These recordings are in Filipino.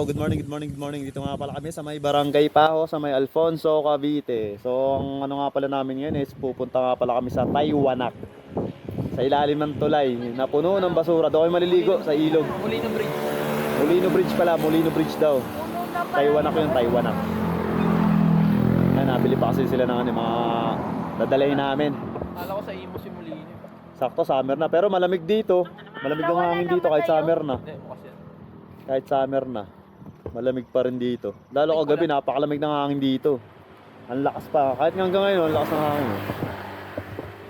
Yo, good morning, good morning, good morning. Dito nga pala kami sa may Barangay Paho, sa may Alfonso, Cavite. So, ang ano nga pala namin ngayon is pupunta nga pala kami sa Taywanak. Sa ilalim ng tulay, napuno ng basura. Doon kayo maliligo sa ilog. Molino Bridge. Molino Bridge pala, Molino Bridge daw. Taywanak yun, Taywanak. Ay, nabili pa kasi sila ng ano, mga dadalhin namin. Kala ko sa imo si Molino. Sakto, summer na. Pero malamig dito. Malamig ang hangin dito kahit summer na. Hindi, bukas yan. Kahit summer na, malamig pa rin dito. Lalo kagabi, napakalamig ng hangin dito. Ang lakas pa. Kahit hanggang ngayon, ang lakas ng hangin.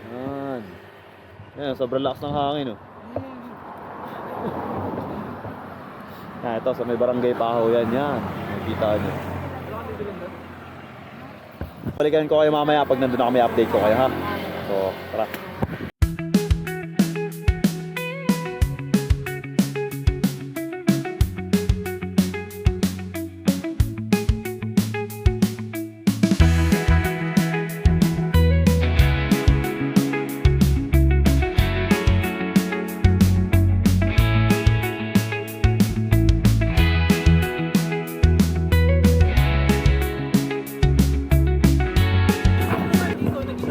Yan. Yan, sobrang lakas ng hangin. Yan, ito, sa may Barangay Paho yan. Yan, nakikita nyo. Balikan ko kayo mamaya pag nandun na kami, update ko kayo ha. So, tara.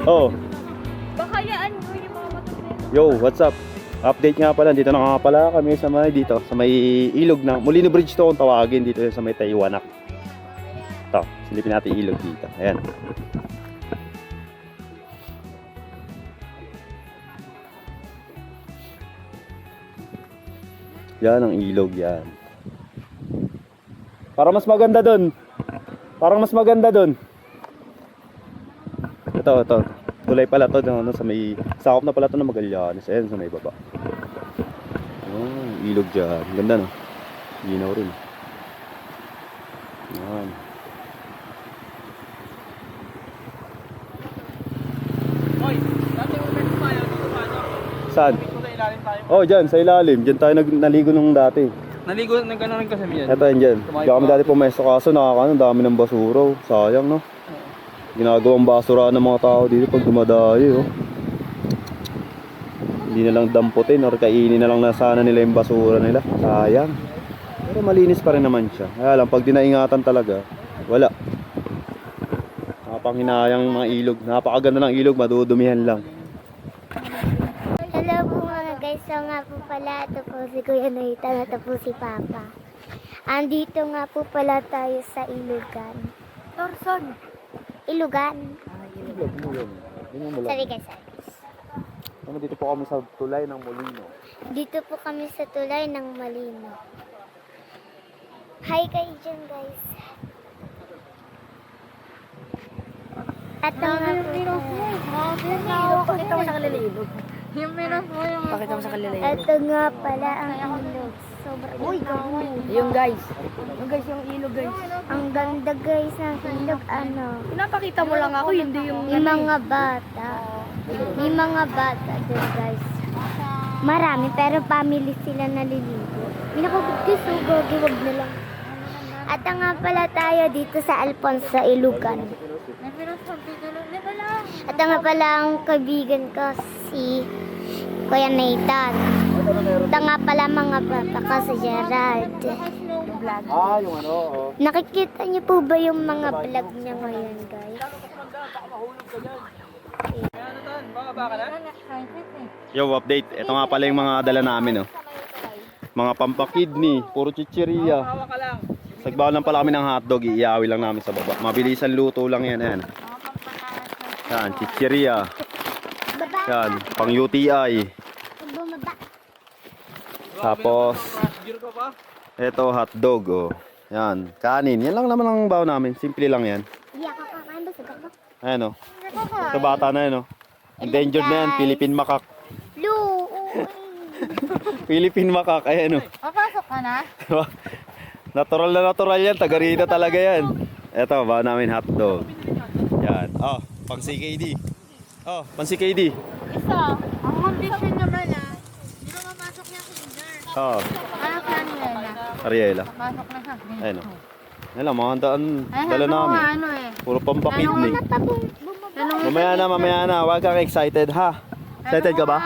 Oh, Bakayaan mo yung mga matutunan. yo, what's up? Update nga pala, dito na nga pala kami sa may dito, sa may ilog na Molino Bridge to kung tawagin dito sa may Taywanak. Ito, silipin natin ilog dito. Ayan. Yan ang ilog yan. Parang mas maganda doon. Parang mas maganda doon. Ito. Tulay pala to no, sa may sakop na pala to ng Magallanes. Ayan sa may baba. Oh, ilog dyan. Ganda no. Ginaw rin. Yan. Hoy, dati ulit tayo dito pa ano? Saan? Dito sa ilalim tayo. Oh, dyan sa ilalim. Dyan tayo naligo nung dati. Naligo, nagkano rin kasi yan. Ito yan dyan. Diyan kami dati pumesto kaso nakakano, dami ng basura. Sayang no. Ginagawang basura ng mga tao dito pag dumadayo. Hindi na lang damputin or kainin na lang na sana nila yung basura nila. Sayang. Pero malinis pa rin naman siya. Kaya lang pag dinaingatan talaga, wala. Nakapanghinayang mga ilog. Napakaganda ng ilog, madudumihan lang. Hello po mga guys. So nga po pala, ito po si Kuya Nathan, ito po si Papa. Andito nga po pala tayo sa Ilugan. Torson. Ilugan. Sorry guys. Dito po kami sa tulay ng Molino. Dito po kami sa tulay ng Malino. Hi kayo dyan guys. At nga po. Pakita mo sa kalilibog. Yung pinos mo yung... Pakita mo sa kalilibog. Ito nga pala ang ilog. Sobrang Yung guys. Yung guys, yung ilog guys. ang ganda guys ng ilog. Ano? Pinapakita mo lang ako, hindi yung... May mga bata. May mga bata doon guys. Marami pero family sila naliligo. May nakapagkisugo, giwag na lang. At nga pala tayo dito sa Alfonso, Ilugan. At nga pala ang kaibigan ko si Kuya Nathan. At nga pala mga bata ko si Gerald. Ah, yung ano, oh. Nakikita niyo po ba yung mga vlog niya ngayon guys? Baka na? Yo, update. Ito nga pala yung mga dala namin, oh. Mga pampakidney, puro chichirya. Hawa ka lang. Sagbaw lang pala kami ng hotdog, iiawi lang namin sa baba. Mabilisan luto lang yan, ayan. Yan, chichirya. Yan, pang UTI. Bumaba. Tapos, Beer ka pa? ito hotdog, oh. Yan, kanin. Yan lang naman ang baw namin. Simple lang yan. Iya ka kakain ba sa gaba? Ayan, oh. Ito bata na yan, oh. Endangered na yan, Philippine macaque. Lu! Philippine macaque, ayan, oh. Papasok ka na? Natural na natural yan, taga rito talaga yan. Ito, bawa namin hotdog. Yan, oh, pang CKD. Oh, pang CKD. Isa. Ang condition naman hindi na mamasok niya kinder. Oh, Ano plan nila? Ariela. Pasok na siya. Ayun, oh. Yan lang, mga handaan, Ay, dala ano namin. ano eh. Puro pampakidney. Bumaba. Mamaya na, huwag kang excited, ha? Excited ka ba?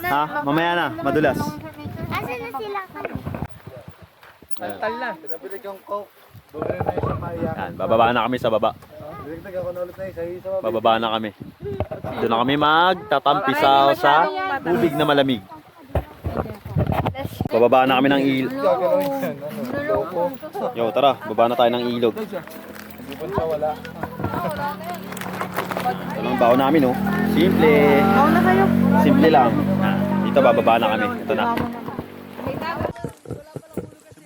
Ha? Mamaya na, madulas. Asan na sila? Tal na. Pinabili kong coke. Bumili na yung sa maya. Yan, bababa na kami sa baba. Biligtag ako na ulit na isa sa baba. Bababa na kami. Doon na kami magtatampi sa tubig na malamig. Bababa na kami ng ilog. Gagawin yan. Ano? Yo, tara, baba na tayo ng ilog. Hindi pa siya wala. Ito lang baon namin, oh. Simple. Simple lang. Dito, bababa na kami. Ito na.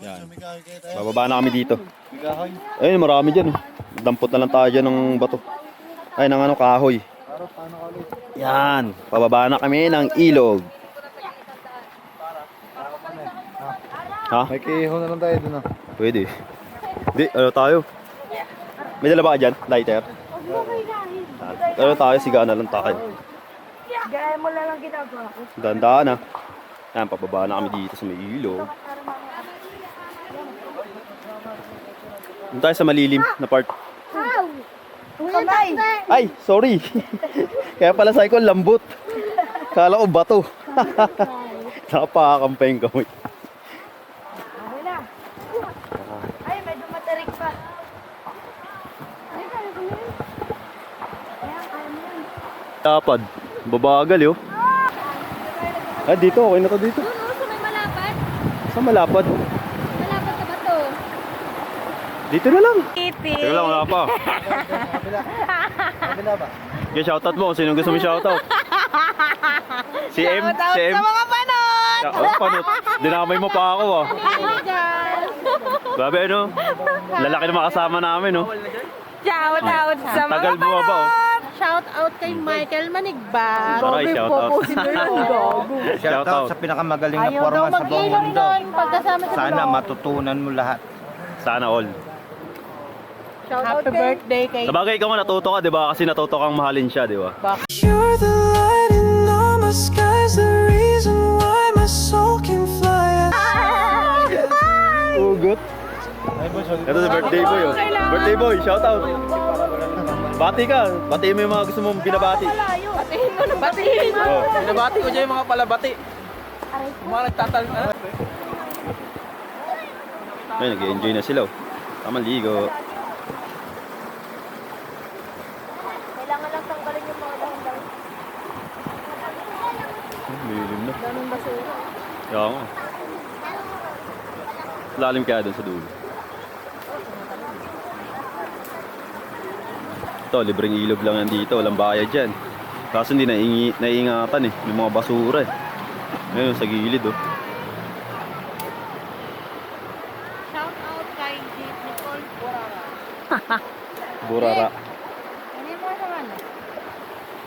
Yan. Bababa na kami dito. Bigahoy. Ayun, marami dyan, oh. Dampot na lang tayo dyan ng bato. Ay, ng ano, kahoy. Para paano ka ulit? Yan. Bababa na kami ng ilog. Ha? May kiho na lang tayo dun ah. Pwede. Hindi, ano tayo? May dala ba ka dyan? Lighter? Ano tayo? Sigaan na lang tayo. Gaya mo lang ang ginagawa ko. Dandaan na. Yan, pababa na kami dito sa may ilog. Doon tayo sa malilim na part. Wow! Kamay! Ay, sorry. Kaya pala sa ko, lambot. Kala ko bato. Napakakampay yung kamay. Okay na. Ay, medyo matarik pa. Ay, kaya ko na yun. Ayan, kaya mo yun. Tapad. Babagal yun. Ah, dito. Okay na to dito. Doon, sa may malapad. Sa malapad. Malapad ka ba to? Dito na lang. Kitty. Teka lang, wala pa. Kabila ba? Okay, shoutout mo kung sino gusto mo shoutout. Si M. Si M. Mga panon! Oh, panot. Dinamay mo pa ako, ah. Grabe, ano? Lalaki na makasama namin, no? Shout out sa mga Tagal mo ba, oh? Shout out kay Michael Manigbag. Saray, shoutout. Shoutout. sa pinakamagaling na Ayaw daw forma sa buong mag-ilong mundo. doon pagkasama sa Sana vlog. matutunan mo lahat. Sana all. Happy birthday kay Sabagay ikaw nga natuto ka, di ba? Kasi natuto kang mahalin siya, di ba? You're the light in all my skies, the reason why my soul can fly. Ugot. Ito si birthday boy, oh. Birthday boy, shoutout. Bati ka. Batiin mo yung mga gusto mong binabati. Batiin mo na batiin mo. Oh. Binabati ko dyan yung mga palabati. Yung mga nagtatal na. Ay, nag-enjoy na sila, oh. Tama, ligo. Kailangan lang tanggalin yung mga dahon-dahon. Lilim na. Daming basura. Kaya nga. Lalim kaya doon sa dulo. Ito, libreng ilog lang yan dito. Walang bayad dyan. Kaso hindi naiingatan eh. May mga basura eh. Ngayon, sa gilid, oh. Shout out kay Nicole Borara. Burara. Ano mo sa ano?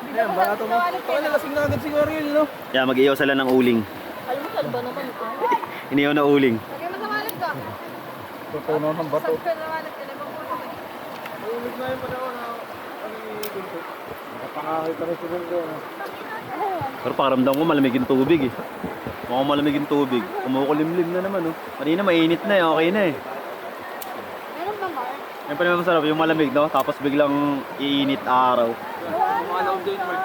Ayan, baka mo. Baka nalasing na agad siguro yun, no? Kaya mag-iyaw sila ng uling. Almusal ba naman? Iniyaw na uling. Lagyan mo sa wallet ka. Tutunaw ng bato. Saan ka na wallet ka? Lagyan mo sa wallet. Ulit na yung panahon na kami gunto. Nakapangahoy ka rin sa mundo. No? Pero pakiramdam ko malamig yung tubig eh. Mukhang malamig yung tubig. Kumukulimlim na naman, oh. Kanina mainit na eh. Okay na eh. Meron ba, Mark? Yan pa naman masarap yung malamig, no? Tapos biglang iinit araw. Mga loob din, Mark.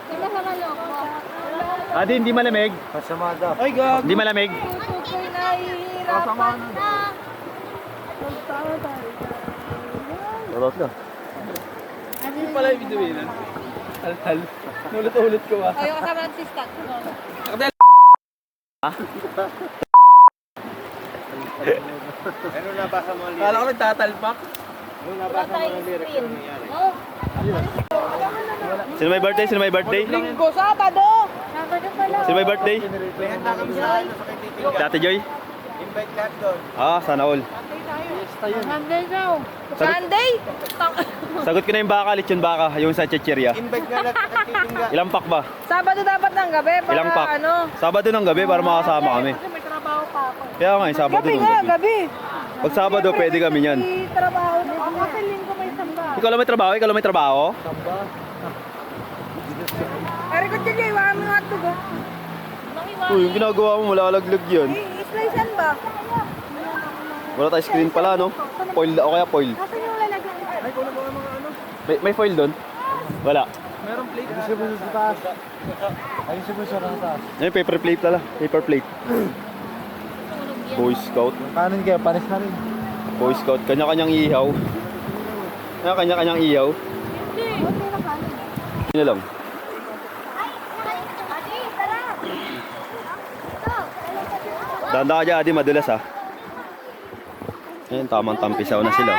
Di ba sa malok mo? Ah, hindi malamig. Pasamada. Ay, gag. Hindi malamig. Tutoy na hihirap. Kasama na. Sarap na. Hindi pala yung videoin na. Tal-tal. Nulit-ulit ko ba? Ayaw kasama ng sistak. Ano nabasa mo Kala ko nagtatalpak. Wala tayong screen. Oh, Sino may birthday? Sino may birthday? Linggo, Sabado! Sabado pala. Sino may birthday? May handa kami sa ano sa kay Dati Joy? Invite lahat doon. Ah, sana all. Sunday daw. Sunday? Sagot ko na yung baka, lechon baka, yung sa chichirya. Invite nga lahat sa titingga. Ilang pack ba? Sabado dapat ng gabi para Ilang pack? ano? Sabado ng gabi para makasama kami. Kasi may trabaho pa ako. Kaya nga, Sabado ng gabi. Gabi. Pag Sabado, pwede kami yan. May trabaho na ako. Kasi linggo may samba. Ikaw lang may trabaho? Ikaw lang may trabaho? Pero ko dyan, iwanan mo yung hotdog. Uy, yung ginagawa mo, malalaglag yan. Slicean ba? Wala tayo screen pala, no? Foil o kaya foil. Kasi yung lalagyan. Ay, kung na mga ano. May foil doon? Wala. Meron plate. Ayun siya sa taas. Ayun siya sa taas. Paper plate pala. Paper plate. Boy Scout. Yung kanin kaya, panis na rin. Boy Scout. Kanya-kanyang ihaw. Kanya-kanyang ihaw. Hindi na lang. Danda ka dyan, Adi. Madulas ha. Ayun, tamang tampisaw na sila.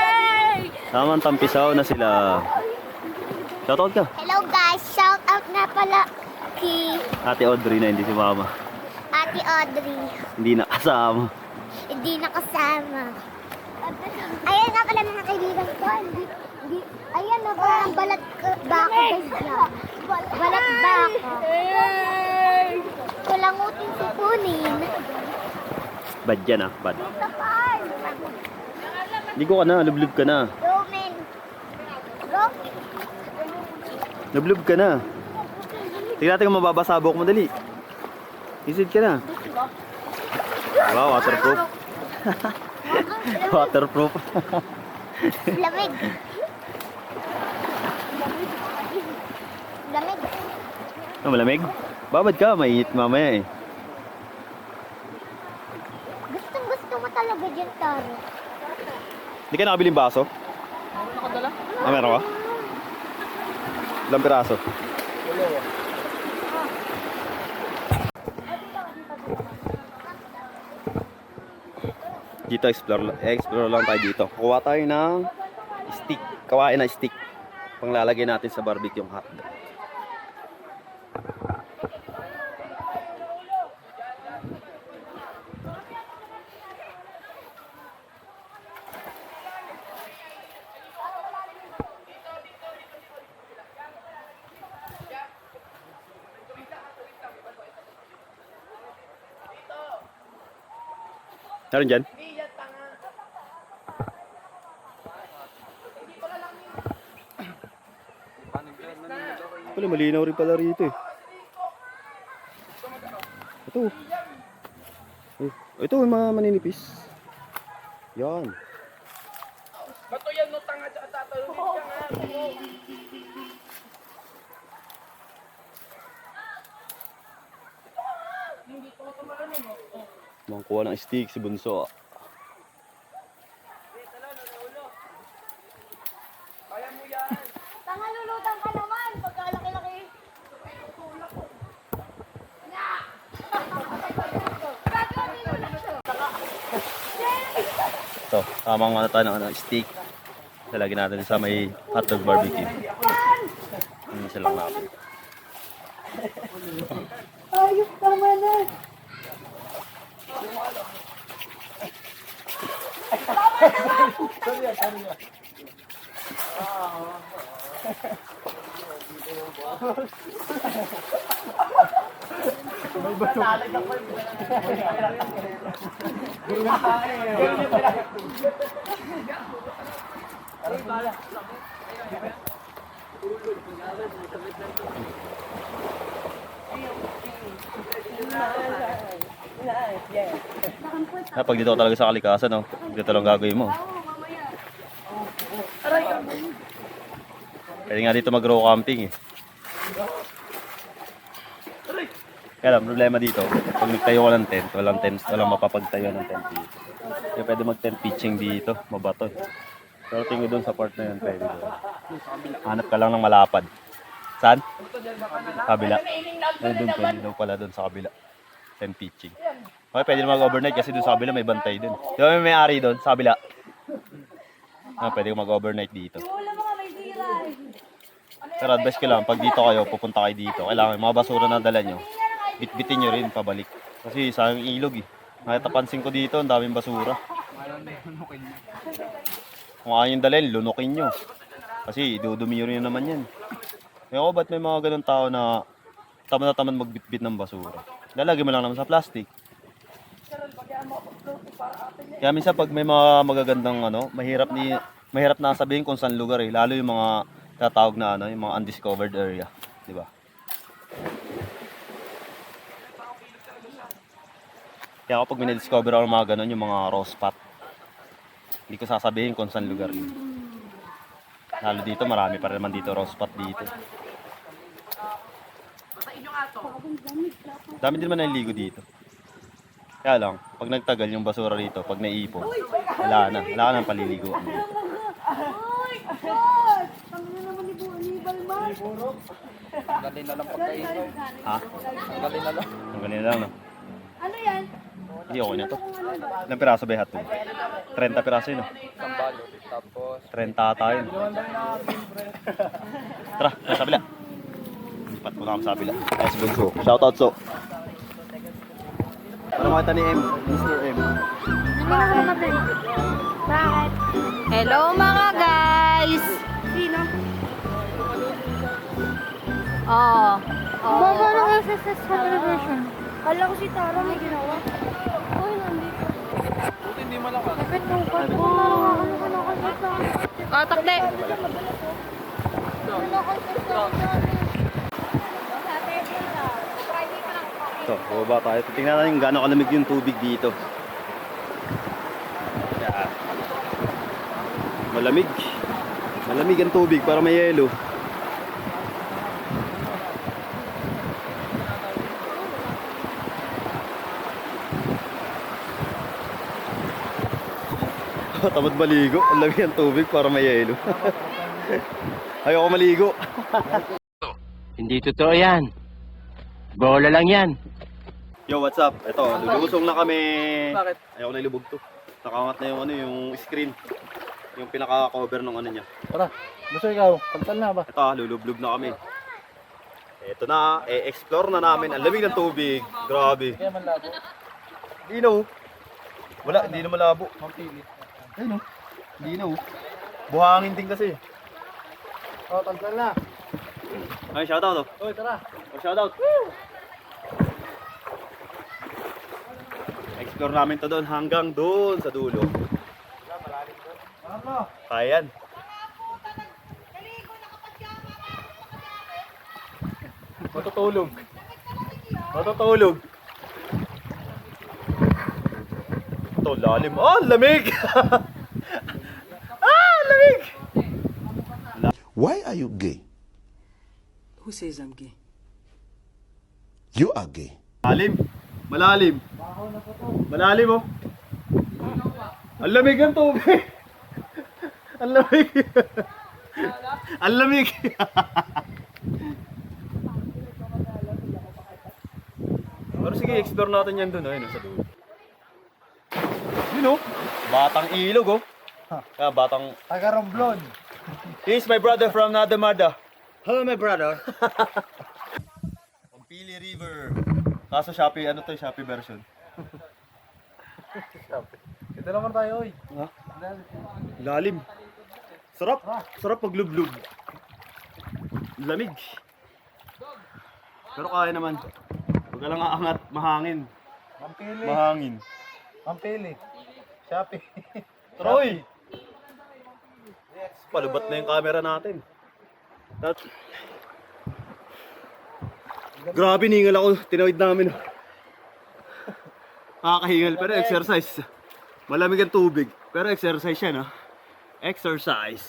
Tamang tampisaw na sila. Shoutout ka. Hello guys, shout out nga pala kay Ate Audrey na, hindi si Mama. Ate Audrey. Hindi nakasama. Hindi nakasama. Ayan nga pala mga kaibigan ko. Ayan na parang balat bako guys yan. Balat bako. Kulangutin si Kunin. Bad yan ah, bad. Ligo ka na, lublub ka na. Roman. Go. Lublub ka na. Tingnan natin kung mababasa buhok mo, dali. Isid ka na. Wow, waterproof. Waterproof. Lamig. Lamig. Oh, malamig? Babad ka, mainit mamaya eh. Gustong gusto mo talaga dyan, Taro. Hindi ka nakabiling baso? Ah, meron ka? Ilang piraso? Dito explore lang tayo dito. Kuha tayo ng stick, kawain na stick. Panglalagay natin sa barbecue yung hotdog. Meron dyan? Pala, malinaw rin pala rito eh. Ito. Ito, yung mga maninipis. Yan. Bato yan, no, tanga, tsaka tatalungin ka nga. Mangkuha ng stick si Bunso. Tangalulutan ka naman, pagkalaki-laki. Ito, tamang ano tayo ng stick. Lalagyan natin sa may hotdog barbecue. Hindi sila lang natin. Ayok tama na. Pag dito ka talaga sa kalikasan, no? Dito lang gagawin mo. Pwede nga dito mag-row camping eh. Kaya lang, problema dito, pag nagtayo ka ng tent, walang mapapagtayo ng tent dito. Kaya pwede mag-tent pitching dito, mabato. Pero tingin doon sa part na yun, pwede doon. Hanap ka lang ng malapad. Saan? Kabila. Doon, pwede daw pala doon sa kabila. Tent pitching. Okay, pwede na mag-overnight kasi doon sa kabila may bantay doon. Di ba may may-ari doon sa kabila? Pwede mag-overnight dito. Pero advice ko lang, pag dito kayo, pupunta kayo dito. Kailangan yung mga basura na dala nyo, bitbitin nyo rin pabalik. Kasi sayang ilog eh. Nakitapansin ko dito, ang daming basura. Kung ayaw yung dalhin, lunukin nyo. Kasi idudumi nyo rin naman yan. Kaya ba't may mga ganun tao na tamad na tamad magbitbit ng basura? Lalagay mo lang naman sa plastic. Kaya minsan pag may mga magagandang mahirap na sabihin kung saan lugar eh. Lalo yung mga tatawag na yung mga undiscovered area, di ba? Kaya ako pag minidiscover ako ng mga ganun, yung mga raw spot, hindi ko sasabihin kung saan lugar yun. Lalo dito, marami pa rin naman dito raw spot dito. Dami din naman naliligo dito. Kaya lang, pag nagtagal yung basura rito, pag naipon, wala na ng paliliguan. Galing na lang pagkain. Ha? Galing na lang. Ang ganyan lang, no? Ano yan? Hindi okay na to. Ilang piraso ba yung hotdog? 30 piraso yun, no? Isang balot. Tapos, 30 tayo. Tara, sa kabila. Lipat mo na kami sa kabila. Nice bunso. Shoutout, so. Para makita ni M, Mr. M. Bakit? Hello mga guys! Sino? Oh. Baba lang yung sa celebration. Kala ko si Tara may ginawa. Uy, nandito. buti hindi malakas. Kapit nung ko. Ano ka nakasita? Oh, takde. So, baba tayo. Tingnan natin kung gaano kalamig yung tubig dito. Yan. Malamig. Malamig ang tubig para may yelo. Tamad maligo. Ang lamig ang tubig para may yelo. Ayoko maligo. Hindi totoo yan. Bola lang yan. Yo, what's up? Ito, lulusong na kami. Bakit? Ayaw na ilubog to. Nakangat na yung yung screen. Yung pinaka-cover ng ano niya. Tara, gusto ikaw, pagtal na ba? Ito, lulublog na kami. Ito na, explore na namin. Ang lamig ng tubig. Grabe. Kaya man labo. Hindi no. Wala, hindi na malabo. Mampili. Ay no. Hindi no. Buhangin din kasi. Oh, pagtal na. Ay, shoutout oh. Oy, tara. Oh, shoutout. Explore namin to doon hanggang doon sa dulo. Ano? Kaya yan. Matutulog. Matutulog. Ito, lalim. Oh, lamig! Ah, lamig! Why are you gay? Who says I'm gay? You are gay. Malalim. Malalim. Malalim oh. Ang lamig ang tubig. Ang lamig. Ang lamig. Pero sige, explore natin yan dun. Ayun, sa dulo. Yun oh. Batang ilog oh. Batang... Taga-Romblon. He's my brother from Nadamada. Hello, my brother. Pampili River. Kaso Shopee, ano to, Shopee version. Ito naman tayo, oy. Ha? Lalim. Sarap. Sarap paglublog. Lamig. Pero kaya naman. Huwag ka lang aangat, mahangin. Mampili. Mahangin. Mampili. Shopee. Troy! Palubat na yung camera natin. Grabe, ningal ako. Tinawid namin. Nakakahingal pero exercise. Malamig ang tubig. Pero exercise yan, ha? Exercise.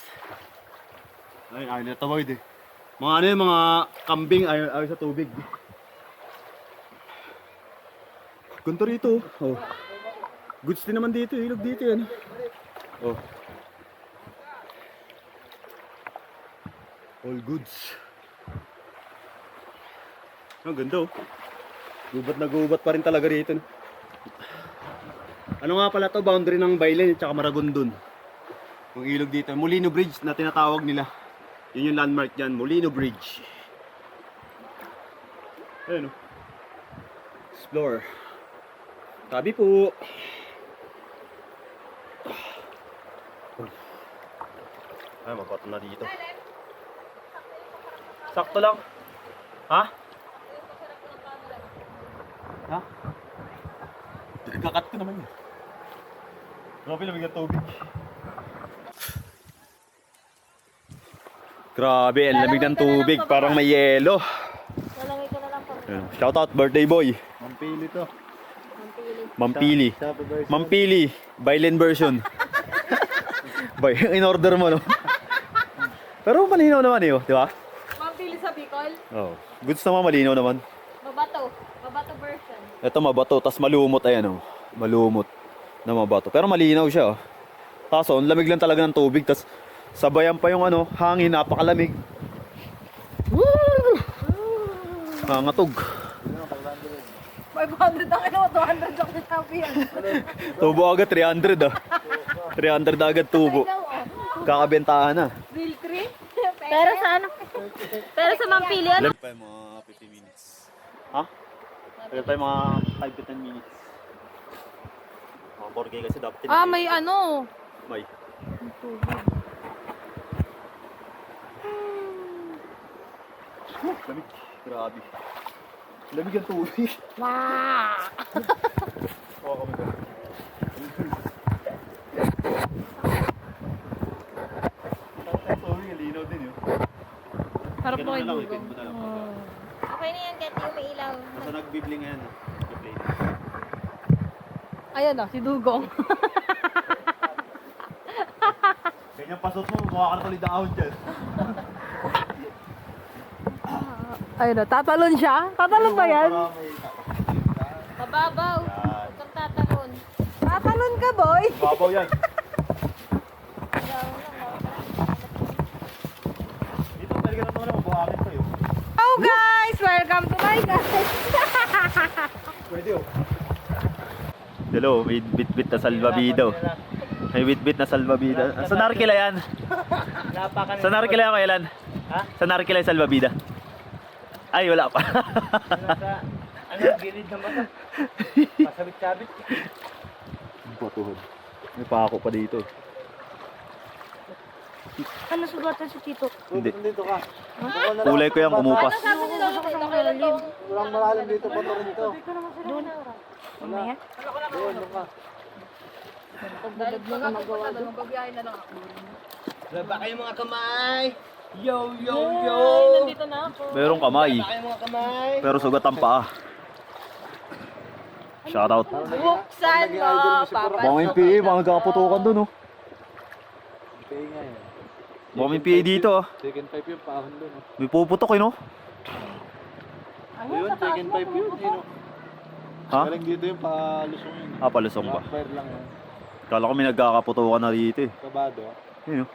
Ay, ayaw na tawid eh. Mga ano yung mga kambing ayaw sa tubig. Ganito rito. Oh. Goods din naman dito. Ilog dito yan. Oh. All goods. Ang ganda oh. Gubat na gubat pa rin talaga rito. No? Ano nga pala to? Boundary ng Baylen at saka Maragondon. Yung ilog dito. Molino Bridge na tinatawag nila. Yun yung landmark dyan. Molino Bridge. Ayun oh. Explore. Tabi po. Ay, mabato na dito. Sakto lang. Ha? Ha? Kakat ko naman yun. Grabe lamig ang tubig. Grabe, ang lamig ng tubig. Parang may yelo. Lalagay ko na lang po. Shoutout birthday boy. Mampili to. Mampili. Shopee version. Mampili. Baylen version. Bay, in order mo no. Pero malinaw naman eh, oh, di ba? Mampili sa Bicol. Oh. Goods naman malinaw naman. Babato. Babato version. Ito mabato, tas malumot, ayan oh. Malumot na mabato. Pero malinaw siya oh. Kaso, ang lamig lang talaga ng tubig, tas sabayan pa yung ano, hangin, napakalamig. Woo! Nangatog. 500 ang ano, 200 ang sinabi yan. Tubo agad 300 ah. 300 agad tubo. Kakabentahan na. Real tree? Pero sa ano? Pero sa Mampili, ano? Tagal pa yung mga 50 minutes. Ha? Tagal pa yung mga 5 to 10 minutes. Mga 4K kasi dapat Ah, may ano. May. Lamig. Grabe. Lamig ang tubig. Wow! Oo kami ba? Tubig, linaw din yun. Harap mo kay Ganun na lang, Google. ipin mo na lang. Okay na yan, kahit yung may ilaw. Basta nagbibling ngayon. Nag-play. Ayan o, si Dugong. Ganyan pasot mo, mukha ka na tuloy daon dyan. Ayun o, tatalon siya? Tatalon ba yan? Mababaw. Huwag kang tatalon. Tatalon ka, boy. Babaw yan. Dito pwede ka na naman mabuhakin sa'yo. Oh guys, welcome to my guys. Pwede oh. Hello, may bit-bit na salvabida oh. May bit-bit na salvabida. Sa Narkila yan? Sa Narkila yan kailan? Ha? Sa Narkila yung salvabida? Ay, wala pa. Ano, gilid naman. Pasabit-sabit. Patuhod. May pako pa dito. Ano sugatan si Tito? Hindi. Dito ka. Kulay ko yan, kumupas. Sabi nila, lalim. Walang malalim dito, bato rin ito. Doon. Mamaya. Dahil pag ako pa na, magbabiyahe na lang ako. Laba kayo mga kamay. Yo, yo, yo. Nandito na ako. Merong kamay. Laba kayo mga kamay. Pero sugat ang paa. Shoutout. Buksan mo, papa. Baka may PA, baka nagkakaputukan dun oh. Kaya nga eh. Baka may PA dito oh. Chicken pipe yung paahon doon. May puputok eh no? Ayun, chicken pipe yun. Dino. Ha? Galing dito yung palusong yun. Ah, palusong ba? Backfire lang yun. Kala ko may nagkakaputukan na dito eh. Kabado. Yun oh.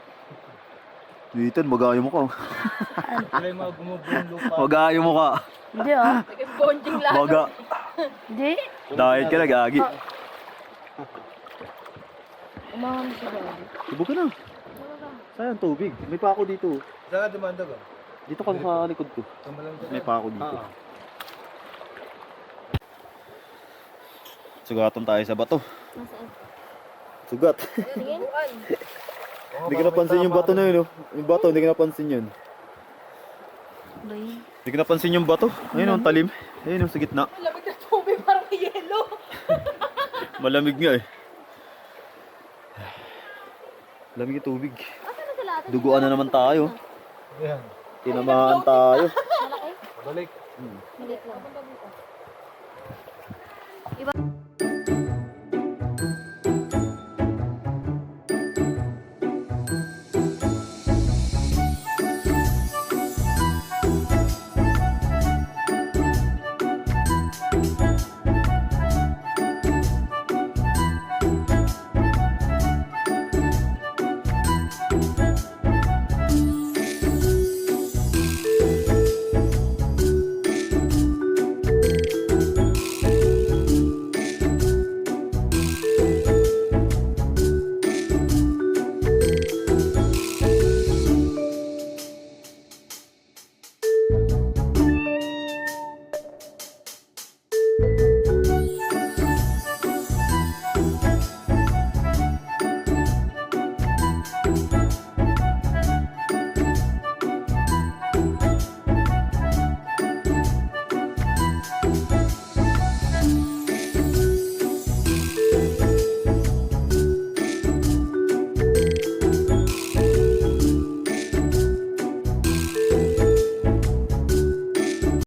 Dito, magayo mo ka oh. Wala yung mga gumubong lupa. Magayo mo ka. Hindi ah. Bonjing lang. Maga. Hindi. Dahil ka na gagi. Umahan si Daddy. Ibo ka na. Sayang tubig. May pako dito. Saan ka dumanda ba? Dito ka sa likod ko. May pako dito. Sugatan tayo sa bato. Nasaan? Sugat. Tingin? Hindi ko napansin yung bato na yun oh. Yung bato, hindi ko napansin yun. Bay. Hindi ko napansin yung bato. Ayun oh, ang talim. Ayun oh, sa gitna. Lamig na tubig, parang yelo. Malamig nga eh. Lamig yung tubig. Asan na sila? Duguan na naman tayo. Ayan. Tinamaan tayo. Malaki? Balik. Maliit lang.